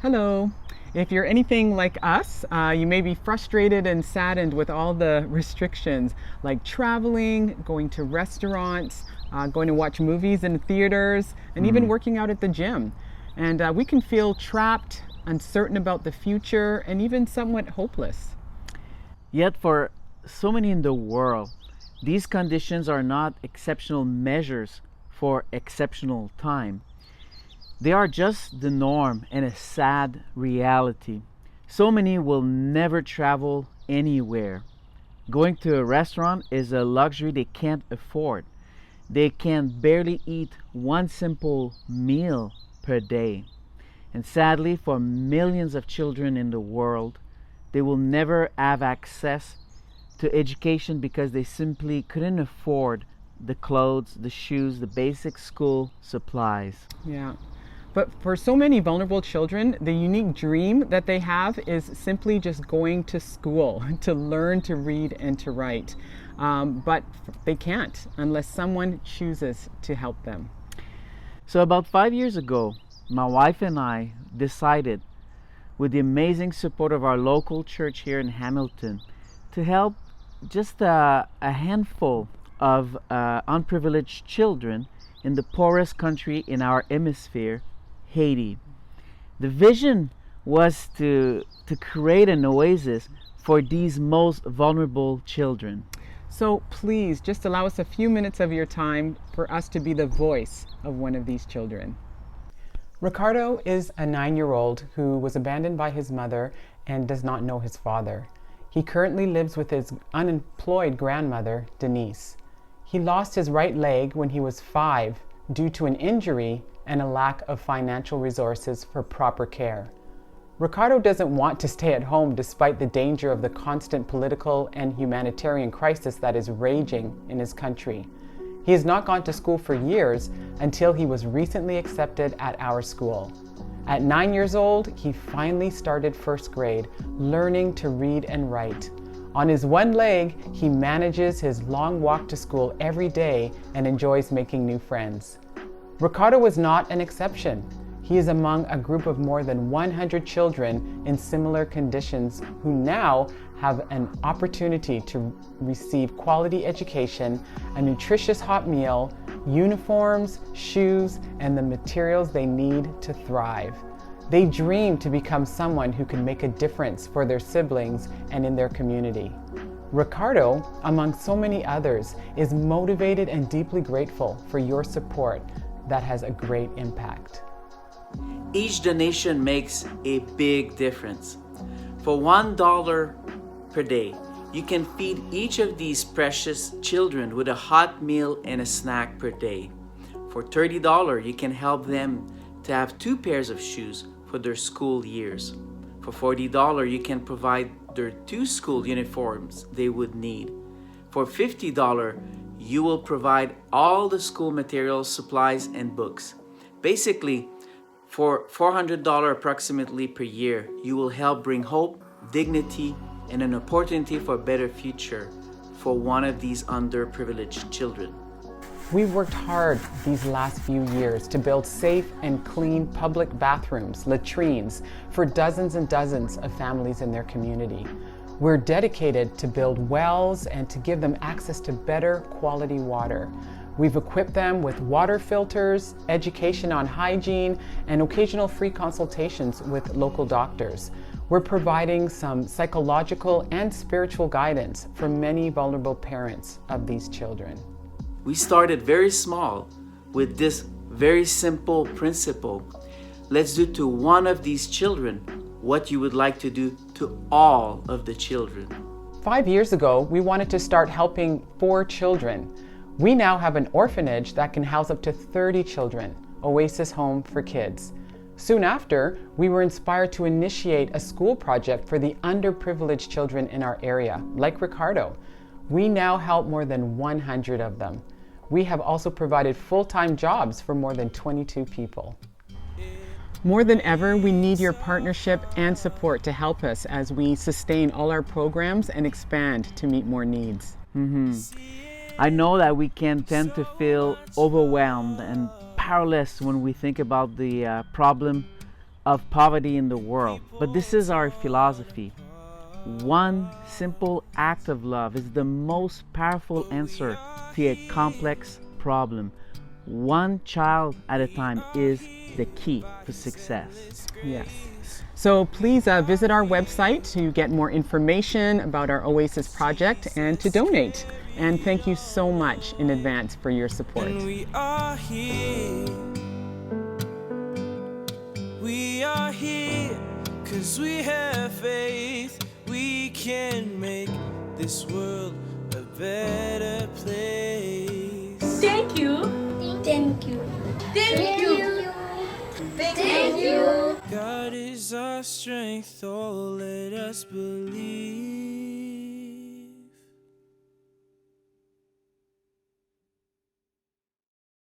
Hello. If you're anything like us, you may be frustrated and saddened with all the restrictions like traveling, going to restaurants, going to watch movies in theaters, and even working out at the gym. And we can feel trapped, uncertain about the future, and even somewhat hopeless. Yet, for so many in the world, these conditions are not exceptional measures for exceptional time. They are just the norm and a sad reality. So many will never travel anywhere. Going to a restaurant is a luxury they can't afford. They can barely eat one simple meal per day. And sadly, for millions of children in the world, they will never have access to education because they simply couldn't afford the clothes, the shoes, the basic school supplies. Yeah. But for so many vulnerable children, the unique dream that they have is simply just going to school to learn to read and to write. But they can't unless someone chooses to help them. So, about 5 years ago, my wife and I decided, with the amazing support of our local church here in Hamilton, to help just a handful of unprivileged children in the poorest country in our hemisphere, Haiti. The vision was to create an oasis for these most vulnerable children. So please just allow us a few minutes of your time for us to be the voice of one of these children. Ricardo is a 9-year-old who was abandoned by his mother and does not know his father. He currently lives with his unemployed grandmother, Denise. He lost his right leg when he was 5 due to an injury and a lack of financial resources for proper care. Ricardo doesn't want to stay at home despite the danger of the constant political and humanitarian crisis that is raging in his country. He has not gone to school for years until he was recently accepted at our school. At 9 years old, he finally started first grade, learning to read and write. On his one leg, he manages his long walk to school every day and enjoys making new friends. Ricardo is not an exception. He is among a group of more than 100 children in similar conditions who now have an opportunity to receive quality education, a nutritious hot meal, uniforms, shoes, and the materials they need to thrive. They dream to become someone who can make a difference for their siblings and in their community. Ricardo, among so many others, is motivated and deeply grateful for your support that has a great impact. Each donation makes a big difference. For $1 per day, you can feed each of these precious children with a hot meal and a snack per day. For $30, you can help them to have 2 pairs of shoes for their school years. For $40, you can provide their 2 school uniforms they would need. For $50, you will provide all the school materials, supplies, and books. Basically, for $400 approximately per year, you will help bring hope, dignity, and an opportunity for a better future for one of these underprivileged children. We've worked hard these last few years to build safe and clean public bathrooms, latrines, for dozens and dozens of families in their community. We're dedicated to build wells and to give them access to better quality water. We've equipped them with water filters, education on hygiene, and occasional free consultations with local doctors. We're providing some psychological and spiritual guidance for many vulnerable parents of these children. We started very small with this very simple principle. Let's do to one of these children what you would like to do to all of the children. 5 years ago, we wanted to start helping 4 children. We now have an orphanage that can house up to 30 children, Oasis Home for Kids. Soon after, we were inspired to initiate a school project for the underprivileged children in our area, like Ricardo. We now help more than 100 of them. We have also provided full-time jobs for more than 22 people. More than ever, we need your partnership and support to help us as we sustain all our programs and expand to meet more needs. I know that we can tend to feel overwhelmed and powerless when we think about the problem of poverty in the world. But this is our philosophy. One simple act of love is the most powerful answer to a complex problem. One child at a time is the key to success. Yes. So please visit our website to get more information about our Oasis project and to donate. And thank you so much in advance for your support. And we are here 'cause we have faith. We can make this world a better place. Thank you. Thank you. Thank you. Thank you. God is our strength, oh let us believe.